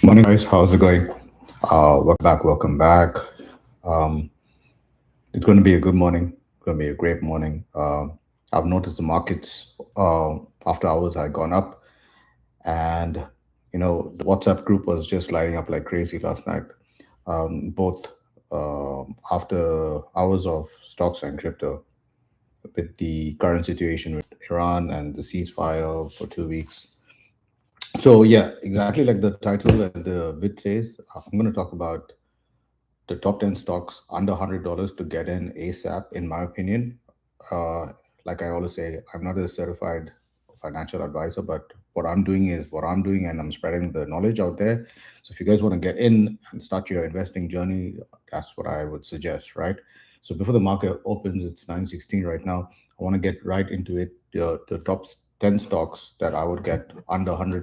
Morning, guys. How's it going? Welcome back. Welcome back. Um, it's going to be a good morning. It's going to be a great morning. I've noticed the markets after hours had gone up, and the WhatsApp group was just lighting up like crazy last night. Both after hours of stocks and crypto, with the current situation with Iran and the ceasefire for 2 weeks. So yeah, exactly like the title and the bit says, I'm going to talk about the top 10 stocks under $100 to get in ASAP, in my opinion. Uh, like I always say, I'm not a certified financial advisor, but what I'm doing is what I'm doing, and I'm spreading the knowledge out there. So if you guys want to get in and start your investing journey, that's what I would suggest, right? So before the market opens, it's 9:16 right now. I want to get right into it. The top 10 stocks that I would get under $100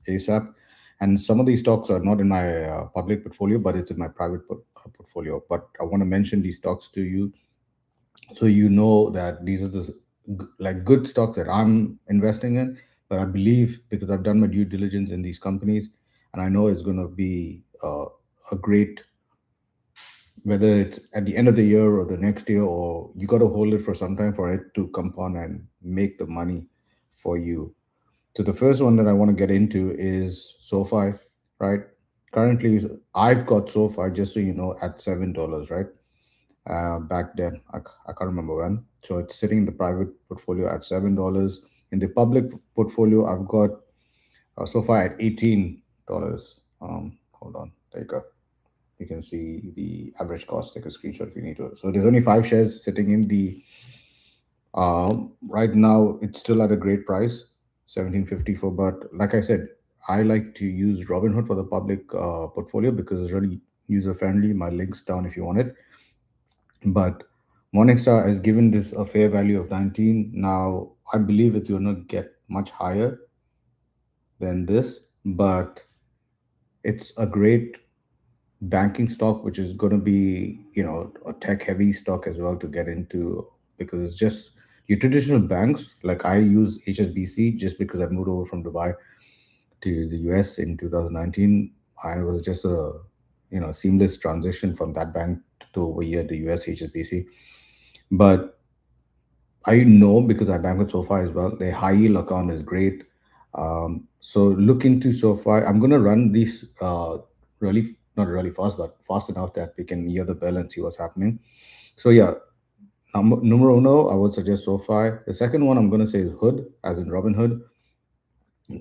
ASAP, and some of these stocks are not in my public portfolio, but it's in my private portfolio. But I want to mention these stocks to you, so you know that these are the like good stocks that I'm investing in. But I believe, because I've done my due diligence in these companies, and I know it's going to be a great, whether it's at the end of the year or the next year, or you got to hold it for some time for it to compound and make the money for you. So the first one that I want to get into is SoFi, right? Currently, I've got SoFi, just so you know, at $7, right? Back then, I can't remember when. So it's sitting in the private portfolio at $7. In the public portfolio, I've got SoFi at $18. Hold on, there you go. You can see the average cost. Take a screenshot if you need to. So there's only five shares sitting in the. Right now, it's still at a great price, 1754. But like I said, I like to use Robinhood for the public portfolio because it's really user friendly. My link's down if you want it. But Morningstar has given this a fair value of 19. Now, I believe it's going to get much higher than this, but it's a great banking stock, which is going to be, a tech heavy stock as well to get into, because it's just your traditional banks. Like I use HSBC just because I moved over from Dubai to the US in 2019. And it was just a, seamless transition from that bank to over here, the US HSBC. But I know, because I bank with SoFi as well. Their high yield account is great. So look into SoFi. I'm gonna run these really, not really fast, but fast enough that we can hear the bell and see what's happening. So yeah, numero uno, I would suggest SoFi. The second one I'm gonna say is Hood, as in Robin Hood.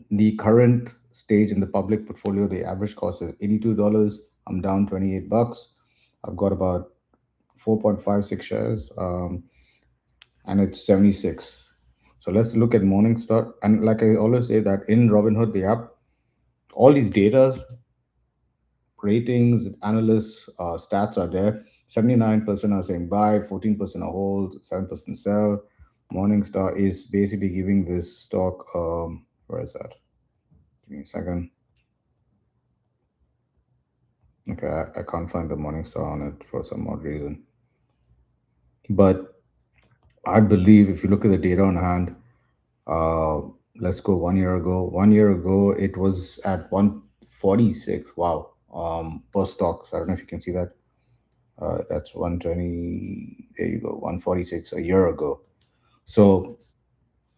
The current stage in the public portfolio, the average cost is $82. I'm down $28. I've got about 4.56 shares. And it's 76. So let's look at Morningstar. And like I always say, that in Robinhood, the app, all these data, ratings, analysts, stats are there. 79% are saying buy, 14% are hold, 7% sell. Morningstar is basically giving this stock, where is that? Give me a second. Okay, I can't find the Morningstar on it for some odd reason. But I believe if you look at the data on hand, Uh, let's go 1 year ago. 1 year ago, it was at 146. Wow. Per stock. So I don't know if you can see that. That's 120. There you go. 146 a year ago. So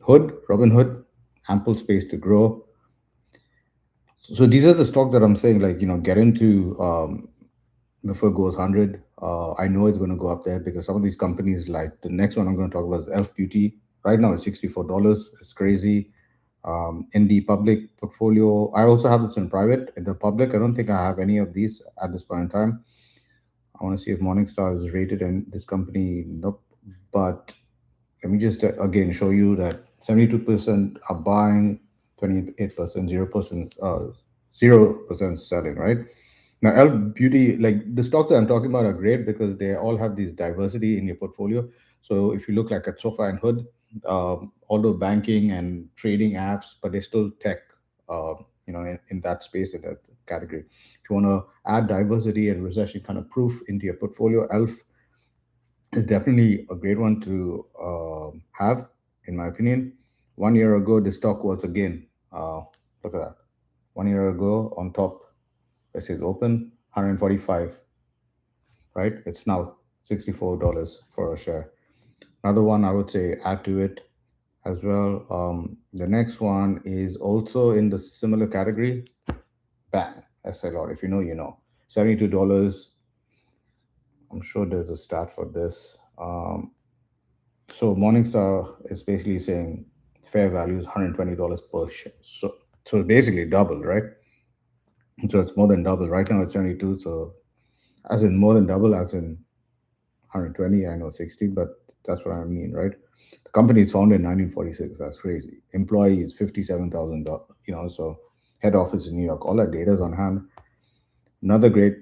Robin Hood, ample space to grow. So these are the stock that I'm saying, like, get into before it goes 100. I know it's going to go up there because some of these companies, like the next one I'm going to talk about is Elf Beauty. Right now it's $64. It's crazy. In the public portfolio, I also have this in private. In the public, I don't think I have any of these at this point in time. I want to see if Morningstar is rated in this company. Nope. But let me just again show you that 72% are buying, 28%, 0% selling, right? Now, Elf Beauty, like the stocks that I'm talking about are great because they all have this diversity in your portfolio. So if you look like at SoFi and Hood, although banking and trading apps, but they're still tech, in that space, in that category. If you want to add diversity and recession kind of proof into your portfolio, Elf is definitely a great one to have, in my opinion. 1 year ago, the stock was again, look at that. 1 year ago on top. It says open 145, right? It's now $64 for a share. Another one I would say add to it as well. The next one is also in the similar category. Bang, SLR. If you know, you know. $72. I'm sure there's a stat for this. So Morningstar is basically saying fair value is $120 per share. So it's basically double, right? So it's more than double. Right now it's 72. So as in more than double, as in 120, I know 60, but that's what I mean, right? The company is founded in 1946. That's crazy. Employee is 57,000, so head office in New York. All that data is on hand. Another great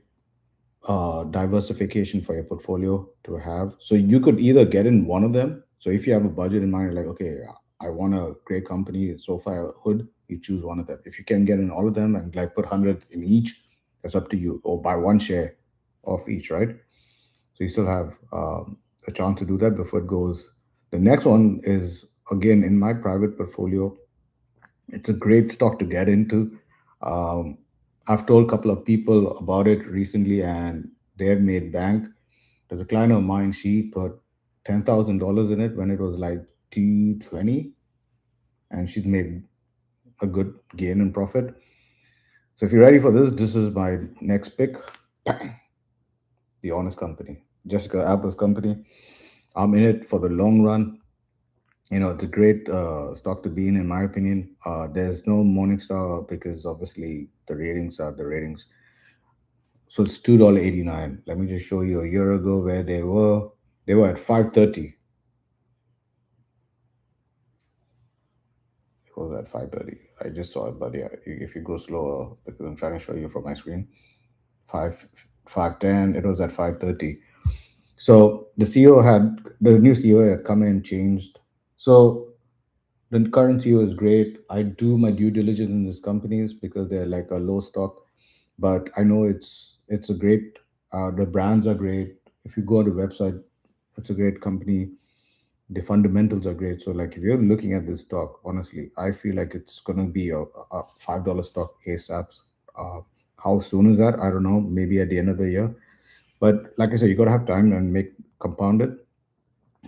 diversification for your portfolio to have. So you could either get in one of them. So if you have a budget in mind, like, okay, I want a great company, SoFi Hood, you choose one of them. If you can get in all of them and like put 100 in each, that's up to you. Or buy one share of each, right? So you still have a chance to do that before it goes. The next one is again in my private portfolio. It's a great stock to get into. Um, I've told a couple of people about it recently, and they've made bank. There's a client of mine. She put $10,000 in it when it was like 220, and she's made a good gain in profit. So if you're ready for this, this is my next pick. The Honest Company, Jessica Apple's company. I'm in it for the long run. It's a great stock to be in my opinion. There's no Morningstar because obviously the ratings are the ratings. So it's $2.89. Let me just show you a year ago where they were. They were at 530. It was at 530. I just saw it, but yeah, if you go slower, because I'm trying to show you from my screen, 510. It was at 530. So the new CEO had come in, changed. So the current CEO is great. I do my due diligence in these companies because they're like a low stock, but I know it's a great. The brands are great. If you go on the website, it's a great company. The fundamentals are great. So like if you're looking at this stock, honestly, I feel like it's gonna be a $5 stock ASAP. Uh, how soon is that? I don't know. Maybe at the end of the year. But like I said, you gotta have time and make compound it.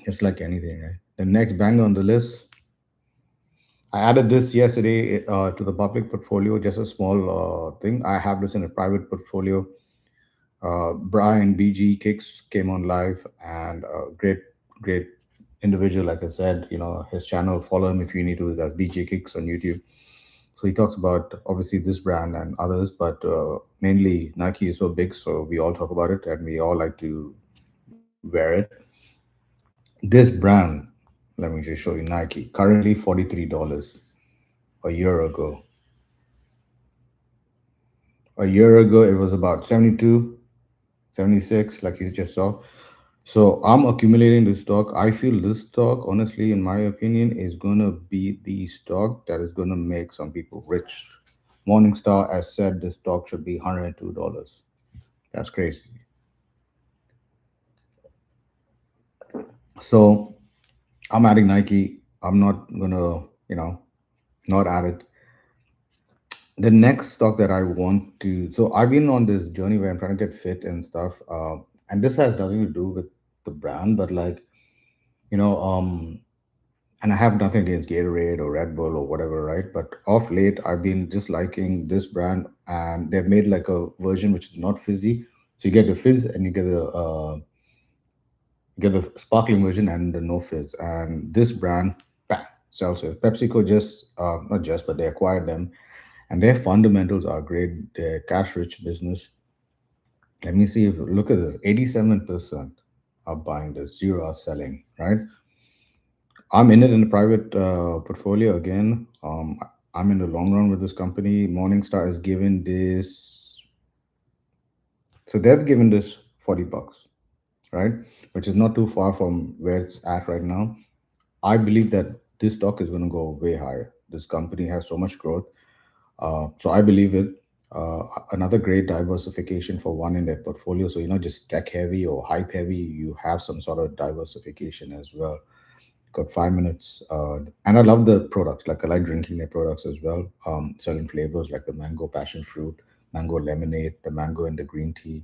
It's like anything, right? The next bang on the list, I added this yesterday to the public portfolio, just a small thing. I have this in a private portfolio. Brian BG Kicks came on live and great individual. Like I said, his channel, follow him if you need to. That's BG Kicks on YouTube. So he talks about obviously this brand and others, but mainly Nike is so big, so we all talk about it and we all like to wear it. This brand, let me just show you Nike, currently $43 a year ago. A year ago, it was about 72, 76, like you just saw. So I'm accumulating this stock. I feel this stock, honestly, in my opinion, is going to be the stock that is going to make some people rich. Morningstar has said this stock should be $102. That's crazy. So I'm adding Nike. I'm not going to, not add it. The next stock that I want to, so I've been on this journey where I'm trying to get fit and stuff. And this has nothing to do with the brand, but like, you know, um, and I have nothing against Gatorade or Red Bull or whatever, right? But off late, I've been just liking this brand, and they've made like a version which is not fizzy. So you get the fizz and you get the sparkling version and the no fizz. And this brand, bang, sells it. PepsiCo just not just, but they acquired them, and their fundamentals are great. They're cash rich business. Let me see if look at this. 87% are buying this, zero are selling, right? I'm in it in a private portfolio again. I'm in the long run with this company. Morningstar is given this, so they've given this $40, right? Which is not too far from where it's at right now. I believe that this stock is going to go way higher. This company has so much growth. So I believe it. Another great diversification for one in their portfolio. So you're not just tech heavy or hype heavy. You have some sort of diversification as well. Got 5 minutes, and I love the products. Like I like drinking their products as well. Selling flavors like the mango passion fruit. mango lemonade, the mango and the green tea.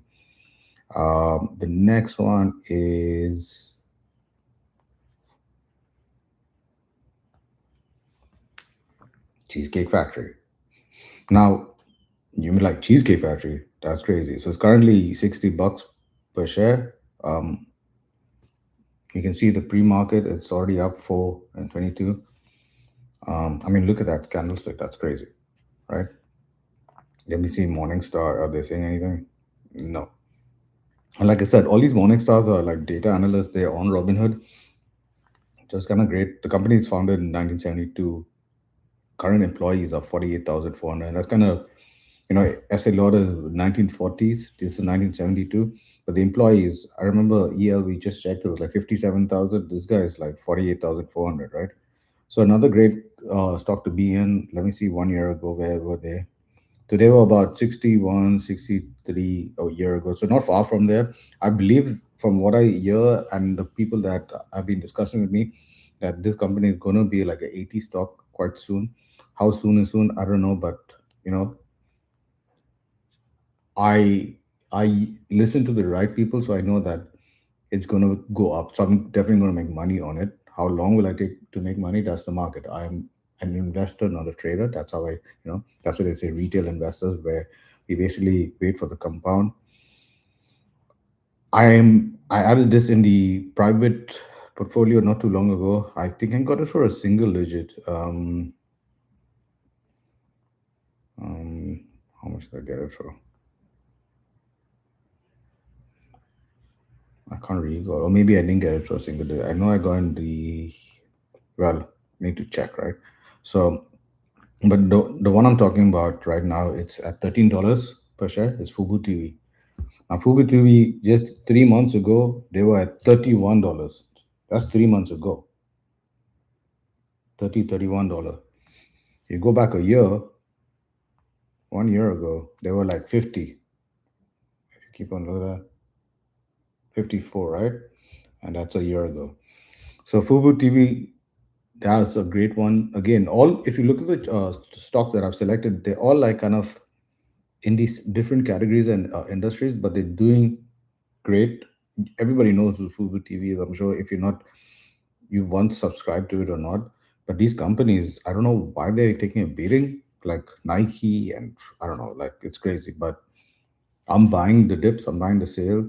The next one is Cheesecake Factory. Now, you mean like Cheesecake Factory? That's crazy. So it's currently $60 per share. You can see the pre-market; it's already up 4 and 22. I mean, look at that candlestick. That's crazy, right? Let me see Morningstar. Are they saying anything? No. And like I said, all these Morningstars are like data analysts. They're on Robinhood. So it's kind of great. The company is founded in 1972. Current employees are 48,400. That's kind of, Estee Lauder is 1940s. This is 1972. But the employees, I remember we just checked, it was like 57,000. This guy is like 48,400, right? So another great stock to be in. Let me see, 1 year ago, where were they? Today were about 61, 63 a year ago. So not far from there. I believe from what I hear and the people that have been discussing with me that this company is going to be like an 80 stock quite soon. How soon is soon? I don't know. But, you know, I listen to the right people. So I know that it's going to go up. So I'm definitely going to make money on it. How long will I take to make money? That's the market. I'm an investor, not a trader. That's how that's what they say, retail investors, where we basically wait for the compound. I added this in the private portfolio not too long ago. I think I got it for a single digit. Um, how much did I get it for? I can't recall. Or maybe I didn't get it for a single digit. I know I got in the, well, need to check, right? So, but the one I'm talking about right now, it's at $13 per share. It's Fubu TV. Now, Fubu TV, just 3 months ago, they were at $31. That's 3 months ago. 31 dollars. You go back a year, 1 year ago, they were like 50. If you keep on looking at that, 54, right? And that's a year ago. So Fubu TV, that's a great one. Again, all if you look at the stocks that I've selected, they're all like kind of in these different categories and industries, but they're doing great. Everybody knows who Fubu TV is. I'm sure if you're not, you once subscribed to it or not. But these companies, I don't know why they're taking a beating, like Nike, and I don't know, like it's crazy. But I'm buying the dips, I'm buying the sale.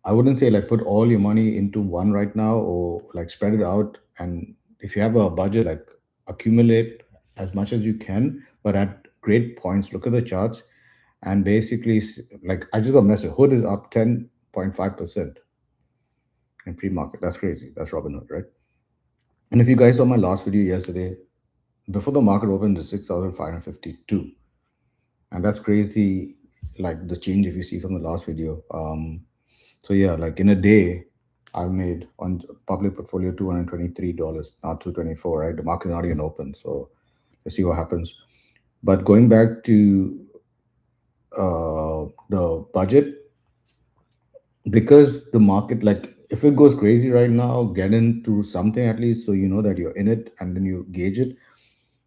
I wouldn't say like put all your money into one right now or like spread it out. And if you have a budget, like accumulate as much as you can, but at great points. Look at the charts and basically, like I just got a message. Hood is up 10.5% in pre-market. That's crazy. That's Robinhood, right? And if you guys saw my last video yesterday, before the market opened is 6,552, and that's crazy. Like the change if you see from the last video. So yeah, like in a day, I've made on public portfolio $223, not 224, right? The market not even open, so let's see what happens. But going back to the budget, because the market, like if it goes crazy right now, get into something at least so you know that you're in it and then you gauge it.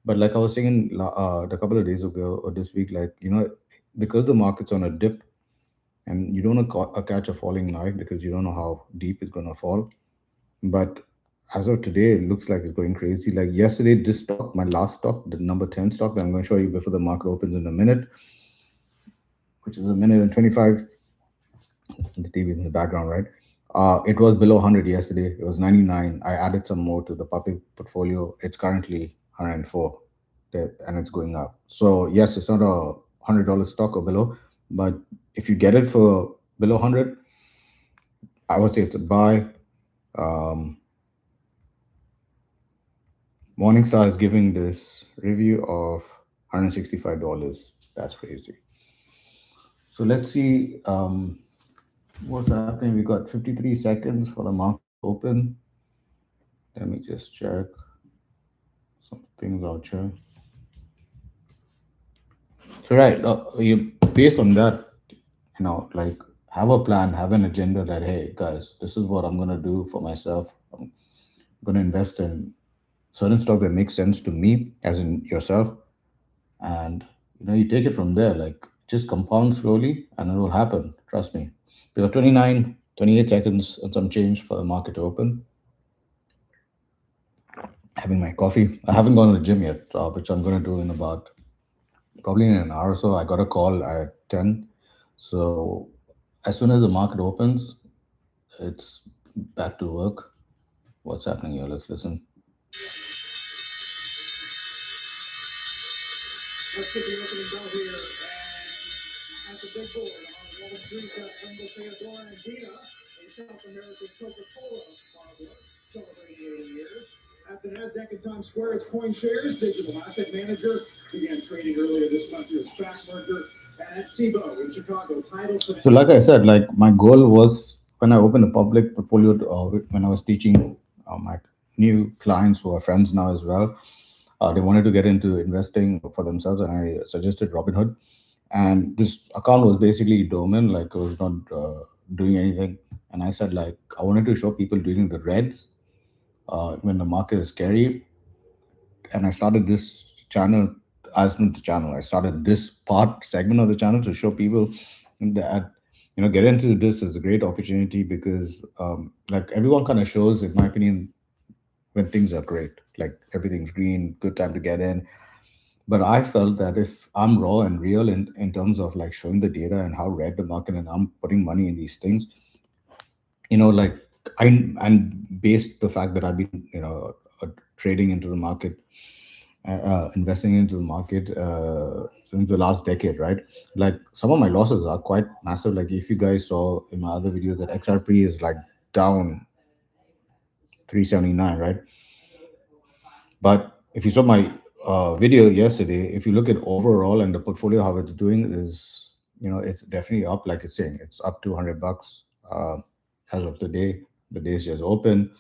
But like I was saying a couple of days ago or this week, like because the market's on a dip and you don't want to catch a falling knife because you don't know how deep it's going to fall. But as of today, it looks like it's going crazy. Like yesterday, this stock, my last stock, the number 10 stock that I'm going to show you before the market opens in a minute, which is a minute and 25. The TV in the background, right? It was below 100 yesterday. It was 99. I added some more to the public portfolio. It's currently 104, and it's going up. So yes, it's not a $100 stock or below, but if you get it for below 100, I would say it's a buy. Um, Morningstar is giving this review of $165. That's crazy. So let's see what's happening. We got 53 seconds for the market to open. Let me just check some things out here. So right, you based on that, like have a plan, have an agenda that hey guys, this is what I'm gonna do for myself. I'm gonna invest in certain stock that makes sense to me, as in yourself, and you take it from there. Like Just compound slowly and it will happen. Trust me. We got 29, 28 seconds and some change for the market to open. Having my coffee. I haven't gone to the gym yet, which I'm going to do in about probably in an hour or so. I got a call at 10. So as soon as the market opens, it's back to work. What's happening here? Let's listen. Let's get the opening bell here at the big board on Wall Street. Embassy Theodora and Dina, a South American Coca-Cola bottler, celebrating 80 years. At the Nasdaq in Times Square, it's CoinShares, digital asset manager, began trading earlier this month through a SPAC merger. And at SIBO in Chicago, title. So, like I said, like my goal was when I opened a public portfolio, when I was teaching my new clients who are friends now as well, they wanted to get into investing for themselves, and I suggested Robinhood. And this account was basically dormant, like it was not doing anything. And I said, like, I wanted to show people doing the reds when the market is scary. And I started this channel, as not the channel, I started this part segment of the channel to show people that get into this is a great opportunity because like everyone kind of shows, in my opinion, when things are great, like everything's green, good time to get in. But I felt that if I'm raw and real in terms of like showing the data and how red the market and I'm putting money in these things, like I and based the fact that I've been, trading into the market, investing into the market since the last decade, right? Like some of my losses are quite massive. Like if you guys saw in my other video that XRP is like down 379, right? But if you saw my video yesterday, if you look at overall and the portfolio, how it's doing is, it's definitely up. Like it's saying, it's up $200 as of the day. The day is just open,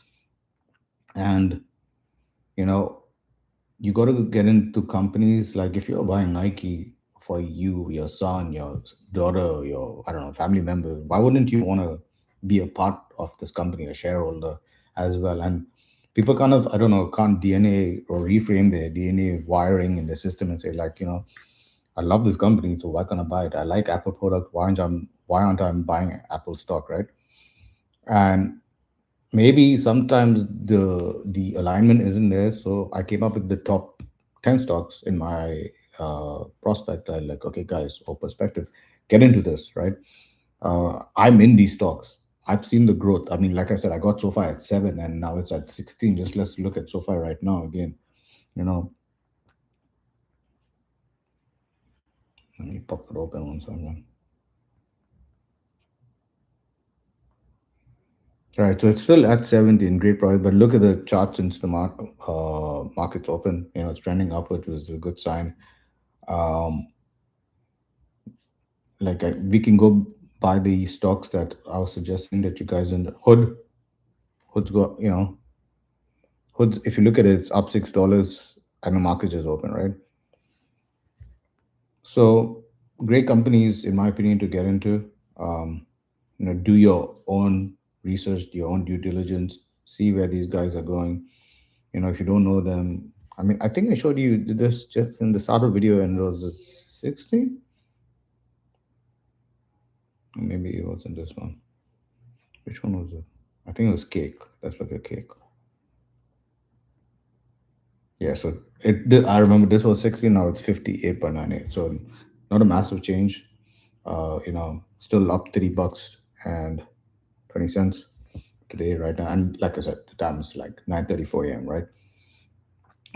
and you know, you got to get into companies like if you're buying Nike for you, your son, your daughter, your I don't know family members. Why wouldn't you want to be a part of this company, a shareholder as well? And people kind of I don't know can't DNA or reframe their DNA wiring in the system and say like I love this company, so why can't I buy it? I like Apple product. Why aren't I buying Apple stock, right? And maybe sometimes the alignment isn't there, so I came up with the top 10 stocks in my prospect. I like, okay guys, for perspective, get into this, right? I'm in these stocks. I've seen the growth. I mean, like I said, I got so far at 7 and now it's at 16. Just let's look at so far right now again. you know Let me pop it open on someone. Right, so it's still at 17, great price, but look at the chart since the market's open. It's trending upward, which is a good sign. Um, we can go buy the stocks that I was suggesting that you guys in the hood's go, hoods. If you look at it, it's up $6, and the market is open, right? So great companies, in my opinion, to get into. Do your own research, your own due diligence, see where these guys are going. If you don't know them, I mean, I think I showed you this just in the start of video, and it was 60. Maybe it wasn't this one. Which one was it? I think it was cake. Let's look at cake. Yeah, so I remember this was 60, now it's 58.98. So not a massive change. Still up $3 and 20 cents today, right now. And like I said, the time is like 9:34 a.m., right?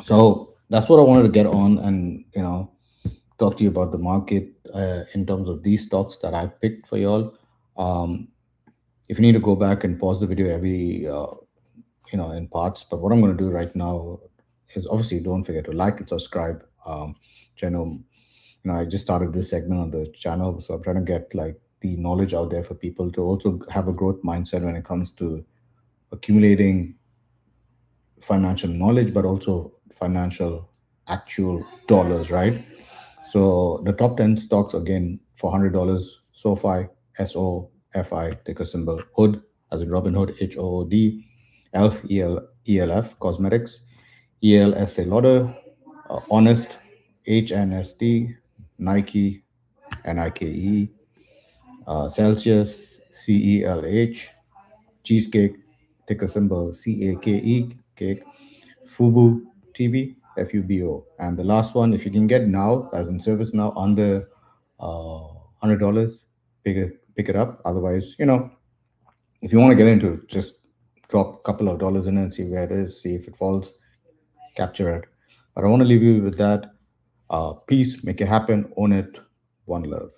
So that's what I wanted to get on and talk to you about the market in terms of these stocks that I picked for y'all. Um, if you need to go back and pause the video every in parts, but what I'm going to do right now is obviously don't forget to like and subscribe. Channel, I just started this segment on the channel, so I'm trying to get like the knowledge out there for people to also have a growth mindset when it comes to accumulating financial knowledge, but also financial actual dollars, right? So the top 10 stocks again for $100: SoFi, SOFI, ticker symbol Hood, as in Robin Hood, HOOD, ELF, ELF, Cosmetics, EL Estee Lauder, Honest, HNST, Nike, Nike, Celsius, CELH, Cheesecake, ticker symbol CAKE, cake, Fubu TV, FUBO. And the last one, if you can get now, as in service now, under $100, pick it up. Otherwise, if you want to get into it, just drop a couple of dollars in it and see where it is, see if it falls, capture it. But I want to leave you with that. Peace, make it happen, own it, one love.